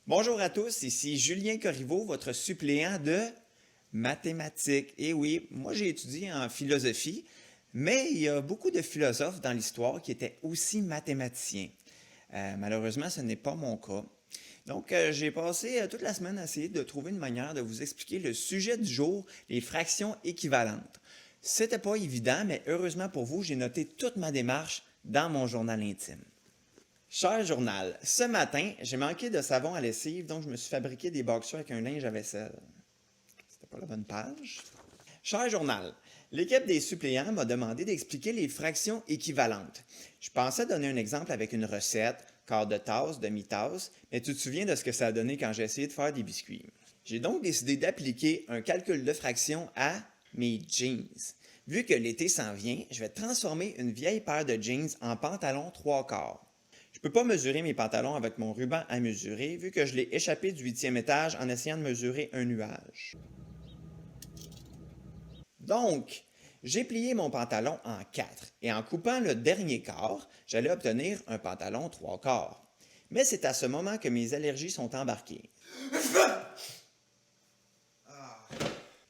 Bonjour à tous, ici Julien Corriveau, votre suppléant de mathématiques. Et oui, moi j'ai étudié en philosophie, mais il y a beaucoup de philosophes dans l'histoire qui étaient aussi mathématiciens. Malheureusement, ce n'est pas mon cas. Donc, j'ai passé toute la semaine à essayer de trouver une manière de vous expliquer le sujet du jour, les fractions équivalentes. C'était pas évident, mais heureusement pour vous, j'ai noté toute ma démarche dans mon journal intime. Cher journal, ce matin, j'ai manqué de savon à lessive, donc je me suis fabriqué des boxers avec un linge à vaisselle. C'était pas la bonne page. Cher journal, l'équipe des suppléants m'a demandé d'expliquer les fractions équivalentes. Je pensais donner un exemple avec une recette, quart de tasse, demi-tasse, mais tu te souviens de ce que ça a donné quand j'ai essayé de faire des biscuits. J'ai donc décidé d'appliquer un calcul de fractions à mes jeans. Vu que l'été s'en vient, je vais transformer une vieille paire de jeans en pantalon 3/4. Je ne peux pas mesurer mes pantalons avec mon ruban à mesurer, vu que je l'ai échappé du 8e étage en essayant de mesurer un nuage. Donc, j'ai plié mon pantalon en 4 et en coupant le dernier quart, j'allais obtenir un pantalon 3/4. Mais c'est à ce moment que mes allergies sont embarquées.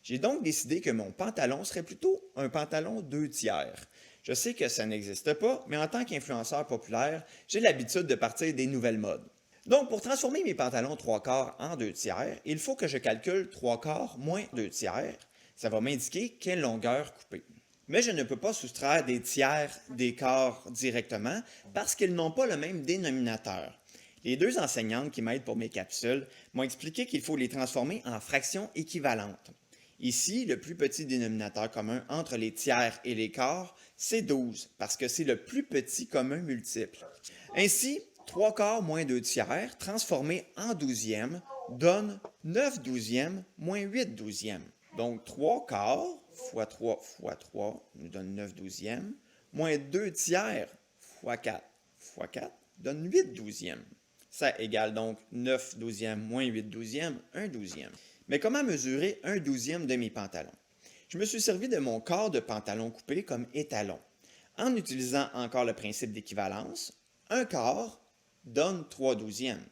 J'ai donc décidé que mon pantalon serait plutôt un pantalon 2/3. Je sais que ça n'existe pas, mais en tant qu'influenceur populaire, j'ai l'habitude de partir des nouvelles modes. Donc, pour transformer mes pantalons 3/4 en 2/3, il faut que je calcule 3/4 moins 2/3. Ça va m'indiquer quelle longueur couper. Mais je ne peux pas soustraire des tiers des quarts directement parce qu'ils n'ont pas le même dénominateur. Les deux enseignantes qui m'aident pour mes capsules m'ont expliqué qu'il faut les transformer en fractions équivalentes. Ici, le plus petit dénominateur commun entre les tiers et les quarts, c'est 12, parce que c'est le plus petit commun multiple. Ainsi, 3/4 moins 2/3 transformé en 12e donne 9 douzièmes moins 8 douzièmes. Donc 3/4 fois 3 fois 3 nous donne 9 douzièmes, moins 2/3 fois 4 fois 4 donne 8 douzièmes. Ça égale donc 9 douzièmes moins 8 douzièmes, 1 douzième. Mais comment mesurer 1 douzième de mes pantalons? Je me suis servi de mon quart de pantalon coupé comme étalon. En utilisant encore le principe d'équivalence, un quart donne 3 douzièmes.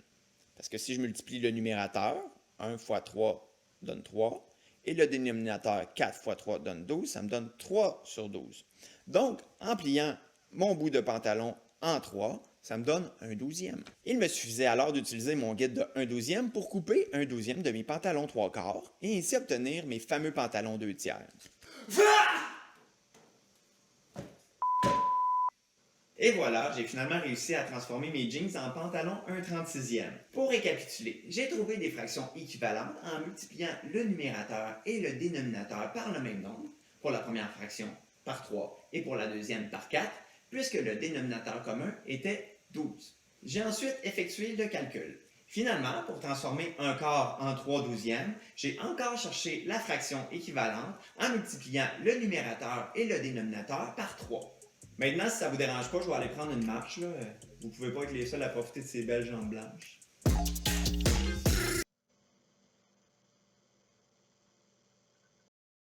Parce que si je multiplie le numérateur, 1 fois 3 donne 3, et le dénominateur 4 fois 3 donne 12, ça me donne 3 sur 12. Donc, en pliant mon bout de pantalon en 3, ça me donne 1 douzième. Il me suffisait alors d'utiliser mon guide de 1 douzième pour couper 1 douzième de mes pantalons 3/4 et ainsi obtenir mes fameux pantalons 2/3. Et voilà, j'ai finalement réussi à transformer mes jeans en pantalons 1/36e. Pour récapituler, j'ai trouvé des fractions équivalentes en multipliant le numérateur et le dénominateur par le même nombre, pour la première fraction par 3 et pour la deuxième par 4, puisque le dénominateur commun était 12. J'ai ensuite effectué le calcul. Finalement, pour transformer un quart en 3 douzièmes, j'ai encore cherché la fraction équivalente en multipliant le numérateur et le dénominateur par 3. Maintenant, si ça vous dérange pas, je vais aller prendre une marche. Là. Vous pouvez pas être les seuls à profiter de ces belles jambes blanches.